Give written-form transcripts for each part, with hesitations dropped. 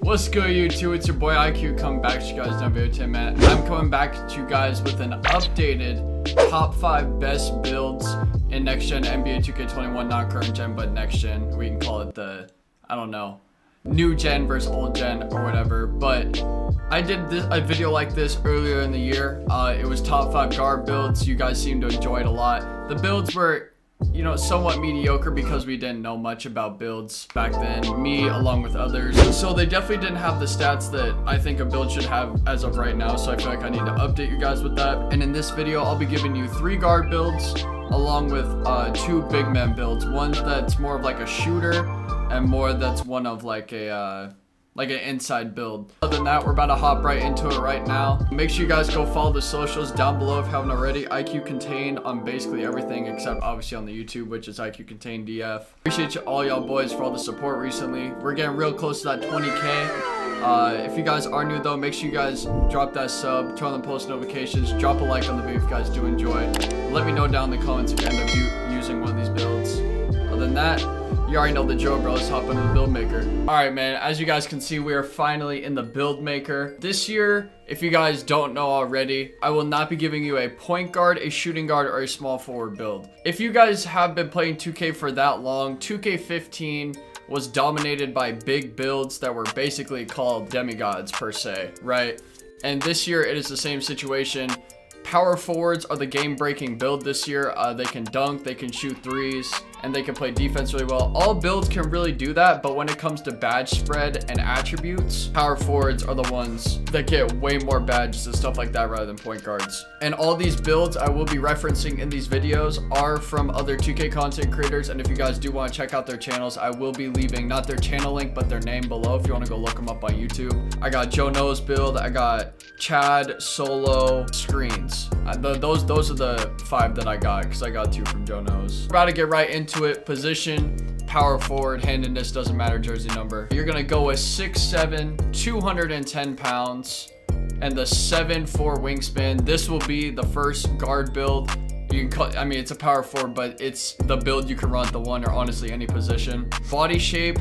What's good, YouTube? It's your boy IQ coming back to you guys in NBA 10 man. I'm coming back to you guys with an updated top 5 best builds in next gen NBA 2K21, not current gen but next gen. We can call it the, I don't know, new gen versus old gen or whatever. But I did a video like this earlier in the year. It was top 5 guard builds. You guys seemed to enjoy it a lot. The builds were, you know, somewhat mediocre because we didn't know much about builds back then, me along with others. So they definitely didn't have the stats that I think a build should have as of right now. So I feel like I need to update you guys with that. And in this video, I'll be giving you 3 guard builds along with 2 big man builds. One that's more of like a shooter and more that's one of like a an inside build. Other than that, we're about to hop right into it right now. Make sure you guys go follow the socials down below if you haven't already. IQContained on basically everything except obviously on the YouTube, which is IQContained DF. Appreciate you all y'all boys for all the support recently. We're getting real close to that 20K. If you guys are new though, make sure you guys drop that sub, turn on the post notifications, drop a like on the video if you guys do enjoy. Let me know down in the comments if you end up using one of these builds. Other than that, you already know the drill, bro. Let's hop into the build maker. All right, man. As you guys can see, we are finally in the build maker. This year, if you guys don't know already, I will not be giving you a point guard, a shooting guard, or a small forward build. If you guys have been playing 2K for that long, 2K15 was dominated by big builds that were basically called demigods per se, right? And this year, it is the same situation. Power forwards are the game-breaking build this year. They can dunk, they can shoot threes, and they can play defense really well. All builds can really do that, but when it comes to badge spread and attributes, power forwards are the ones that get way more badges and stuff like that rather than point guards. And all these builds I will be referencing in these videos are from other 2K content creators, and if you guys do want to check out their channels, I will be leaving not their channel link, but their name below if you want to go look them up on YouTube. I got Joe No's build, I got Chad, Solo, Screens. Those are the 5 that I got because I got 2 from Joe No's. We're about to get right into it. Position, power forward, handedness, doesn't matter, jersey number. You're gonna go with 6'7", 210 pounds, and the 7'4" wingspan. This will be the first guard build. You can cut, I mean, it's a power forward, but it's the build you can run at the 1 or honestly any position. Body shape,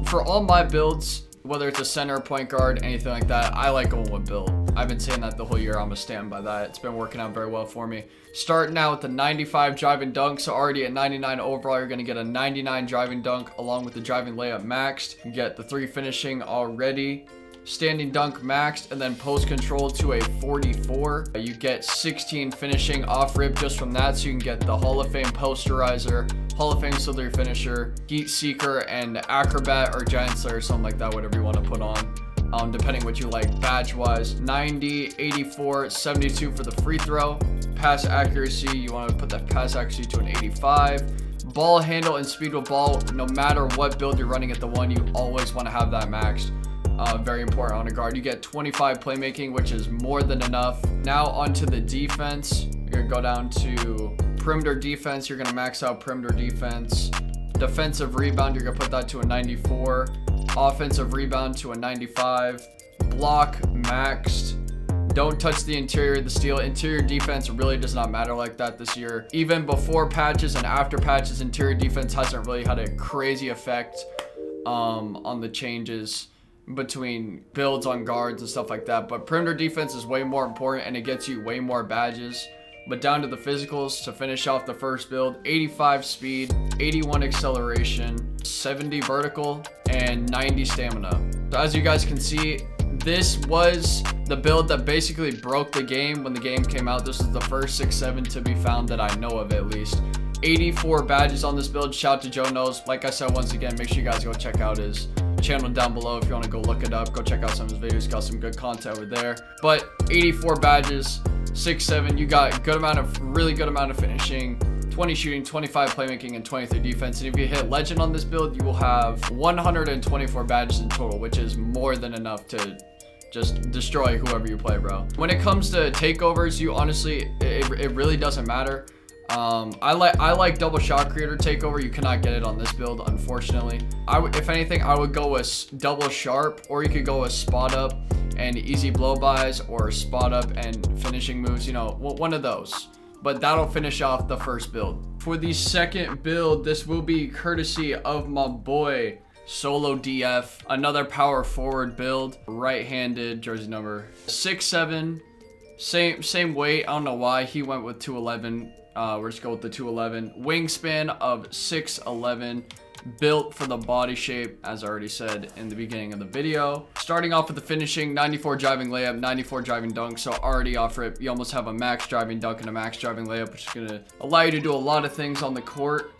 for all my builds, whether it's a center, point guard, anything like that, I like going with build. I've been saying that the whole year. I'm gonna stand by that. It's been working out very well for me. Starting out with the 95 driving dunk, so already at 99 overall, you're gonna get a 99 driving dunk along with the driving layup maxed. You get the 3 finishing already. Standing dunk maxed, and then post control to a 44. You get 16 finishing off rip just from that, so you can get the Hall of Fame posterizer, Hall of Fame silver finisher, heat seeker, and acrobat or giant slayer or something like that, whatever you want to put on, depending what you like badge wise. 90, 84, 72 for the free throw. Pass accuracy, you want to put that pass accuracy to an 85. Ball handle and speed with ball, no matter what build you're running at the 1, you always want to have that maxed. Very important on a guard. You get 25 playmaking, which is more than enough. Now onto the defense. You're gonna go down to perimeter defense. You're gonna max out perimeter defense. Defensive rebound, you're gonna put that to a 94. Offensive rebound to a 95. Block maxed. Don't touch the interior of the steal. Interior defense really does not matter like that this year. Even before patches and after patches, interior defense hasn't really had a crazy effect on the changes between builds on guards and stuff like that. But perimeter defense is way more important and it gets you way more badges. But down to the physicals to finish off the first build: 85 speed, 81 acceleration, 70 vertical, and 90 stamina. So as you guys can see, this was the build that basically broke the game when the game came out. This is the first 6'7" to be found that I know of, at least. 84 badges on this build. Shout out to Joe Knows. Like I said, once again, make sure you guys go check out his channel down below if you want to go look it up. Go check out some of his videos. Got some good content over there. But 84 badges, 6'7", you got really good amount of finishing, 20 shooting, 25 playmaking, and 23 defense. And if you hit legend on this build, you will have 124 badges in total, which is more than enough to just destroy whoever you play, bro. When it comes to takeovers, you honestly, it really doesn't matter. I like double shot creator takeover. You cannot get it on this build, unfortunately. If anything, I would go with double sharp, or you could go with spot up and easy blow bys, or spot up and finishing moves. You know, one of those. but that'll finish off the first build. For the second build, this will be courtesy of my boy Solo DF, another power forward build, right-handed, jersey number 6'7", same weight. I don't know why he went with 211. We're just going with the 211. Wingspan of 6'11", built for the body shape, as I already said in the beginning of the video. Starting off with the finishing, 94 driving layup, 94 driving dunk. So already off rip, you almost have a max driving dunk and a max driving layup, which is gonna allow you to do a lot of things on the court.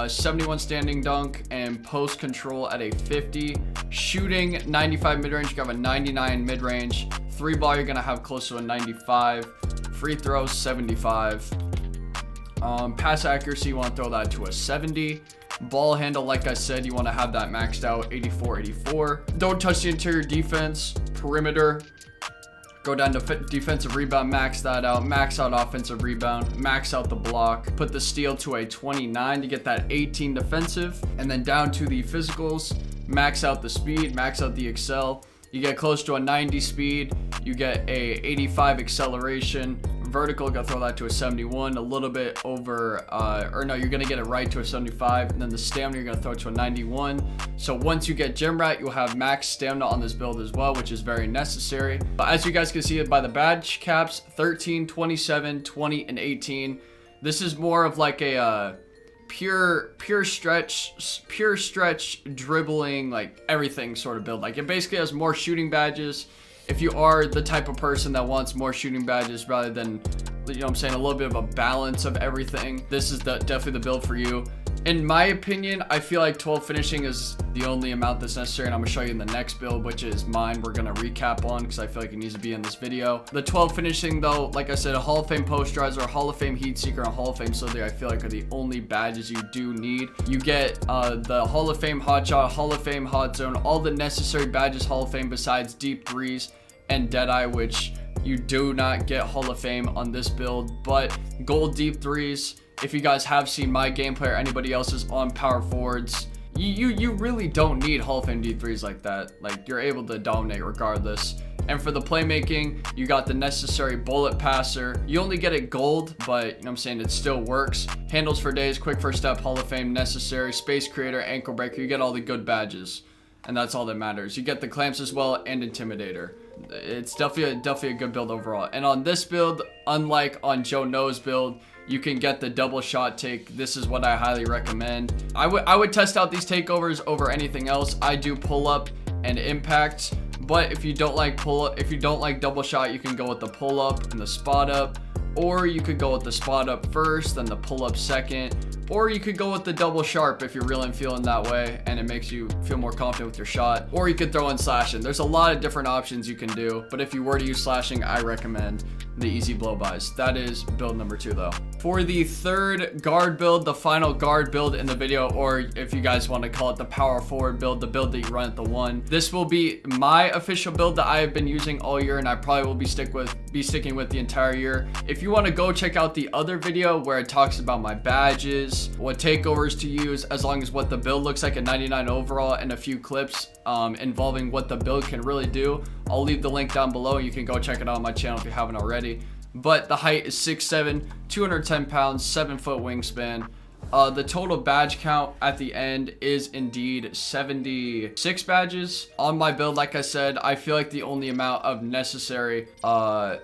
71 standing dunk and post control at a 50. Shooting 95 mid-range, you have a 99 mid-range. 3-ball, you're gonna have close to a 95. Free throws 75. Pass accuracy, you want to throw that to a 70. Ball handle, like I said, you want to have that maxed out 84. Don't touch the interior defense. Perimeter, go down to defensive rebound, max that out. Max out offensive rebound, max out the block. Put the steal to a 29 to get that 18 defensive. And then down to the physicals, max out the speed, max out the excel. You get close to a 90 speed, you get a 85 acceleration. Vertical, gonna throw that to a 71, a little bit over, or no, you're gonna get it right to a 75, and then the stamina, you're gonna throw it to a 91. So once you get gym rat, you'll have max stamina on this build as well, which is very necessary. But as you guys can see it by the badge caps, 13, 27, 20, and 18. This is more of like a pure stretch dribbling, like everything sort of build. Like it basically has more shooting badges. If you are the type of person that wants more shooting badges rather than, you know what I'm saying, a little bit of a balance of everything, this is definitely the build for you. In my opinion, I feel like 12 finishing is the only amount that's necessary, and I'm gonna show you in the next build, which is mine. We're gonna recap on because I feel like it needs to be in this video. The 12 finishing though, like I said, a Hall of Fame posterizer, a Hall of Fame heat seeker, and a Hall of Fame slither, I feel like are the only badges you do need. You get the Hall of Fame hot shot, Hall of Fame hot zone, all the necessary badges Hall of Fame besides deep threes and Deadeye, which you do not get Hall of Fame on this build. But gold deep threes, if you guys have seen my gameplay or anybody else's on power forwards, you really don't need Hall of Fame deep threes like that. Like you're able to dominate regardless. And for the playmaking, you got the necessary bullet passer. You only get it gold, but you know what I'm saying, it still works. Handles for days, quick first step, Hall of Fame necessary, space creator, ankle breaker. You get all the good badges, and that's all that matters. You get the clamps as well and intimidator. It's definitely a good build overall. And on this build, unlike on Joe No's build, you can get the double shot take. This is what I highly recommend. I would test out these takeovers over anything else. I do pull up and impact, but if you don't like double shot, you can go with the pull up and the spot up, or you could go with the spot up first, then the pull up second, or you could go with the double sharp if you're really feeling that way and it makes you feel more confident with your shot, or you could throw in slashing. There's a lot of different options you can do, but if you were to use slashing, I recommend the easy blow bys. That is build number 2 though. For the third guard build, the final guard build in the video, or if you guys want to call it the power forward build, the build that you run at the 1. This will be my official build that I have been using all year, and I probably will be sticking with the entire year. If you want to go check out the other video where it talks about my badges, what takeovers to use, as long as what the build looks like at 99 overall, and a few clips involving what the build can really do, I'll leave the link down below. You can go check it out on my channel if you haven't already. But the height is 6'7", 210 pounds, 7-foot wingspan. The total badge count at the end is indeed 76 badges. On my build, like I said, I feel like the only amount of necessary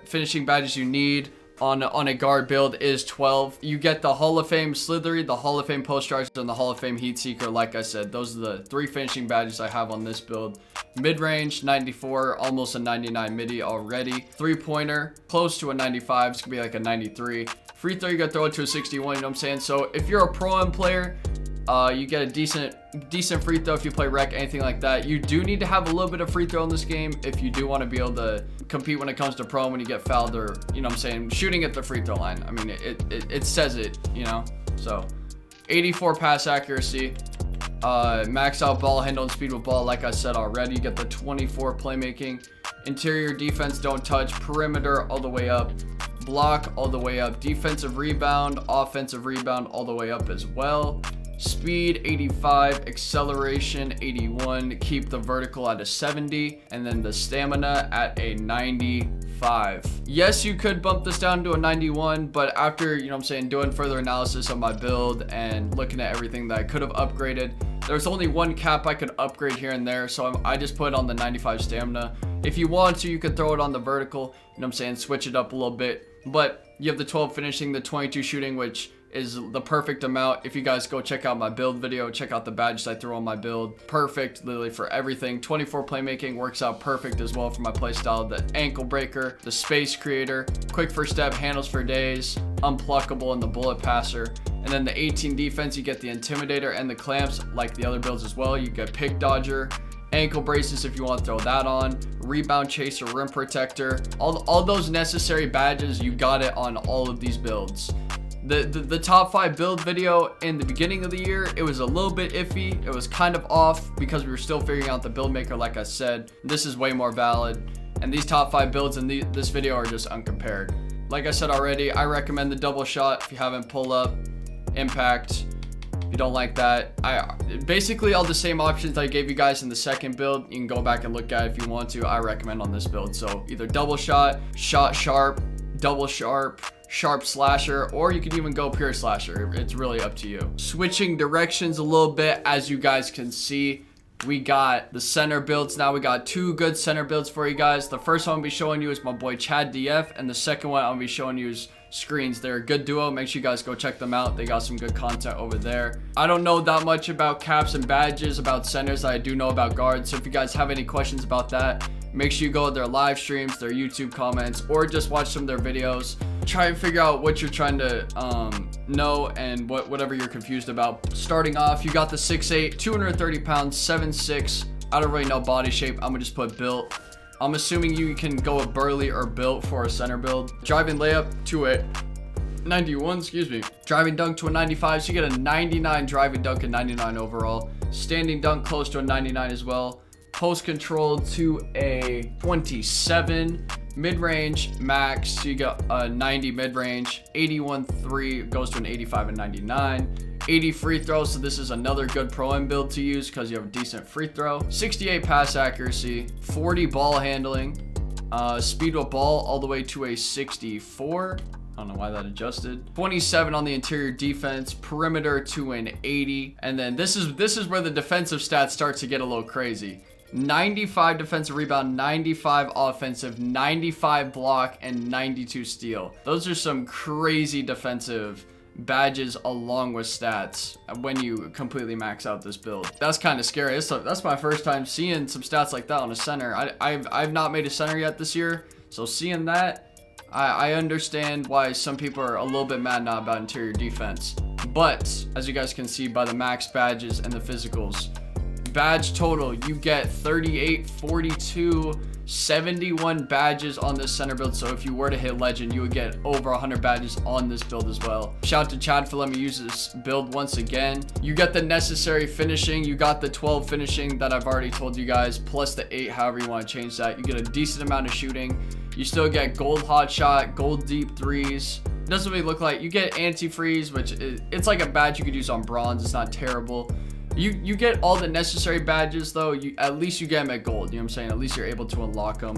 finishing badges you need on a guard build is 12. You get the Hall of Fame Slithery, the Hall of Fame Posterizer, and the Hall of Fame Heat Seeker. Like I said, those are the 3 finishing badges I have on this build. Mid-range, 94, almost a 99 midi already. 3-pointer, close to a 95. It's gonna be like a 93. Free throw, you gotta throw it to a 61, you know what I'm saying? So if you're a pro-am player, you get a decent free throw if you play rec, anything like that. You do need to have a little bit of free throw in this game if you do want to be able to compete when it comes to pro when you get fouled, or, you know what I'm saying, shooting at the free throw line. I mean, it says it, you know? So 84 pass accuracy, max out ball handle and speed with ball, like I said already. You get the 24 playmaking, interior defense, don't touch, perimeter all the way up, block all the way up, defensive rebound, offensive rebound all the way up as well. speed 85, acceleration 81, keep the vertical at a 70, and then the stamina at a 95. Yes, you could bump this down to a 91, but after, you know what I'm saying, doing further analysis of my build and looking at everything that I could have upgraded, there's only one cap I could upgrade here and there, so I just put it on the 95 stamina. If you want to, you could throw it on the vertical, you know what I'm saying, switch it up a little bit, but you have the 12 finishing, the 22 shooting, which is the perfect amount. If you guys go check out my build video, check out the badges I threw on my build. Perfect, literally for everything. 24 playmaking works out perfect as well for my playstyle. The ankle breaker, the space creator, quick first step, handles for days, unpluckable, and the bullet passer. And then the 18 defense, you get the intimidator and the clamps like the other builds as well. You get pick dodger, ankle braces if you want to throw that on, rebound chaser, rim protector, all those necessary badges, you got it on all of these builds. The top 5 build video in the beginning of the year, it was a little bit iffy. It was kind of off because we were still figuring out the build maker. Like I said, this is way more valid, and these top 5 builds in this video are just uncompared. Like I said already, I recommend the double shot if you haven't. Pull up, impact. If you don't like that, basically all the same options I gave you guys in the second build, you can go back and look at it if you want to. I recommend on this build. So either double shot, shot sharp, double sharp, sharp slasher, or you could even go pure slasher. It's really up to you. Switching directions a little bit, as you guys can see, we got the center builds. Now we got 2 good center builds for you guys. The first one I'll be showing you is my boy Chad DF, and the second one I'll be showing you is Screens. They're a good duo. Make sure you guys go check them out. They got some good content over there. I don't know that much about caps and badges, about centers. I do know about guards. So if you guys have any questions about that, make sure you go to their live streams, their YouTube comments, or just watch some of their videos. Try and figure out what you're trying to know and whatever you're confused about. Starting off, you got the 6'8", 230 pounds, 7'6". I don't really know body shape. I'm gonna just put built. I'm assuming you can go with burly or built for a center build. Driving layup to a 91, excuse me. Driving dunk to a 95, so you get a 99 driving dunk and 99 overall. Standing dunk close to a 99 as well. Post control to a 27. Mid-range max, so you got a 90 mid-range. 81 3 goes to an 85 and 99. 80 free throw, so this is another good pro-am build to use because you have a decent free throw. 68 pass accuracy. 40 ball handling. Speed with ball all the way to a 64. I don't know why that adjusted. 27 on the interior defense, perimeter to an 80. And then this is where the defensive stats start to get a little crazy. 95 defensive rebound, 95 offensive, 95 block, and 92 steal. Those are some crazy defensive badges along with stats when you completely max out this build. That's kind of scary. That's my first time seeing some stats like that on a center. I've not made a center yet this year, so seeing that, I understand why some people are a little bit mad now about interior defense. But as you guys can see by the max badges and the physicals, badge total, you get 38, 42, 71 badges on this center build. So if you were to hit legend, you would get over 100 badges on this build as well. Shout out to Chad for letting me use this build once again. You get the necessary finishing. You got the 12 finishing that I've already told you guys, plus the 8, however you want to change that. You get a decent amount of shooting. You still get gold hot shot, gold deep threes. It doesn't really look like you get anti-freeze, which it's like a badge you could use on bronze. It's not terrible. You get all the necessary badges though. At least you get them at gold. You know what I'm saying? At least you're able to unlock them.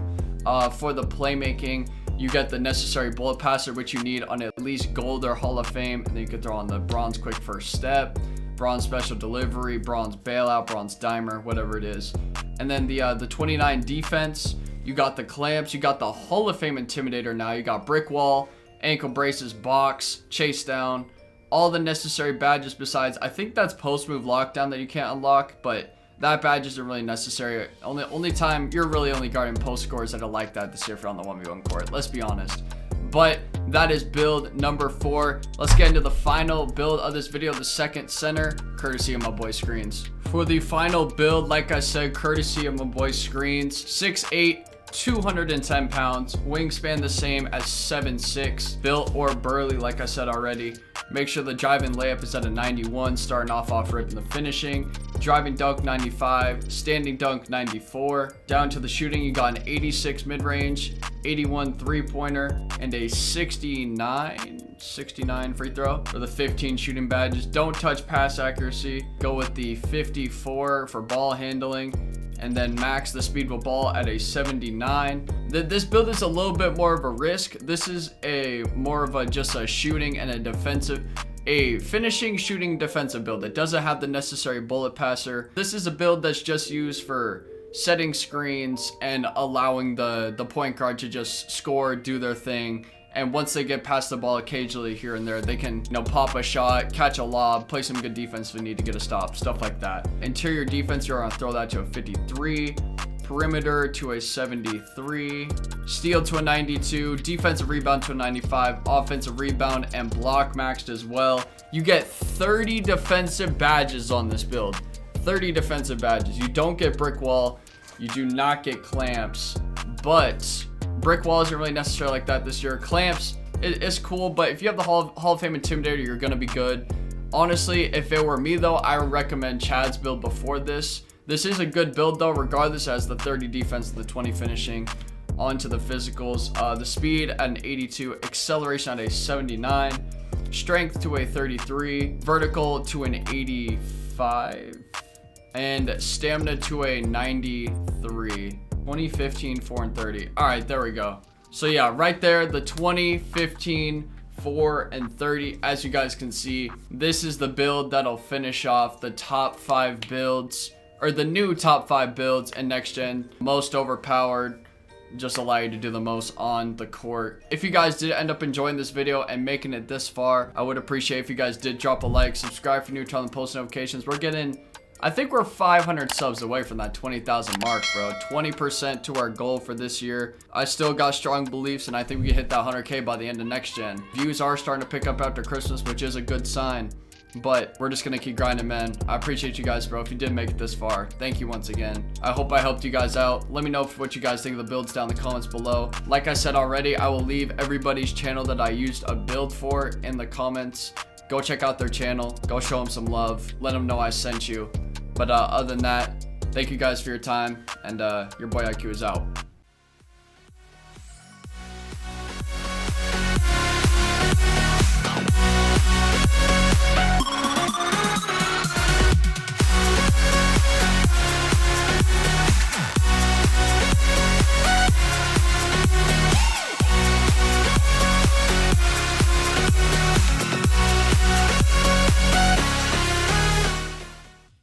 For the playmaking, you get the necessary bullet passer, which you need on at least gold or Hall of Fame, and then you can throw on the bronze quick first step, bronze special delivery, bronze bailout, bronze dimer, whatever it is. And then the 29 defense, you got the clamps, you got the Hall of Fame intimidator. Now you got brick wall, ankle braces, box, chase down. All the necessary badges besides, I think that's post move lockdown that you can't unlock, but that badge isn't really necessary. Only time you're really only guarding post scores that are like that this year if you're on the 1v1 court, let's be honest. But that is build number 4. Let's get into the final build of this video, the second center, courtesy of my boy Screens. For the final build, like I said, courtesy of my boy Screens, 6'8", 210 pounds, wingspan the same as 7'6", built or burly, like I said already. Make sure the driving layup is at a 91, starting off rip in the finishing. Driving dunk 95, standing dunk 94. Down to the shooting, you got an 86 mid-range, 81 three-pointer, and a 69 69 free throw for the 15 shooting badges. Don't touch pass accuracy. Go with the 54 for ball handling, and then max the speed with ball at a 79. This build is a little bit more of a risk. This is more of just a shooting and a finishing, shooting, defensive build. It doesn't have the necessary bullet passer. This is a build that's just used for setting screens and allowing the point guard to just score, do their thing. And once they get past the ball occasionally here and there, they can, pop a shot, catch a lob, play some good defense if they need to get a stop, stuff like that. Interior defense, you're gonna throw that to a 53. Perimeter to a 73. Steal to a 92. Defensive rebound to a 95. Offensive rebound and block maxed as well. You get 30 defensive badges on this build. 30 defensive badges. You don't get brick wall. You do not get clamps. But brick wall isn't really necessary like that this year. Clamps is cool, but if you have the Hall of Fame Intimidator, you're gonna be good. Honestly, if it were me though, I would recommend Chad's build before this. This is a good build though, regardless, as the 30 defense, the 20 finishing. Onto the physicals. The speed at an 82, acceleration at a 79, strength to a 33, vertical to an 85, and stamina to a 93. 20, 15, 4, and 30. All right, there we go. So yeah, right there, the 20, 15, 4, and 30. As you guys can see, this is the build that'll finish off the top 5 builds, or the new top 5 builds in next gen. Most overpowered, just allow you to do the most on the court. If you guys did end up enjoying this video and making it this far, I would appreciate if you guys did drop a like, subscribe if you're new, turn on the post notifications. I think we're 500 subs away from that 20,000 mark, bro. 20% to our goal for this year. I still got strong beliefs, and I think we can hit that 100K by the end of next gen. Views are starting to pick up after Christmas, which is a good sign. But we're just gonna keep grinding, man. I appreciate you guys, bro. If you did make it this far, thank you once again. I hope I helped you guys out. Let me know what you guys think of the builds down in the comments below. Like I said already, I will leave everybody's channel that I used a build for in the comments. Go check out their channel. Go show them some love. Let them know I sent you. But other than that, thank you guys for your time, and your boy IQ is out.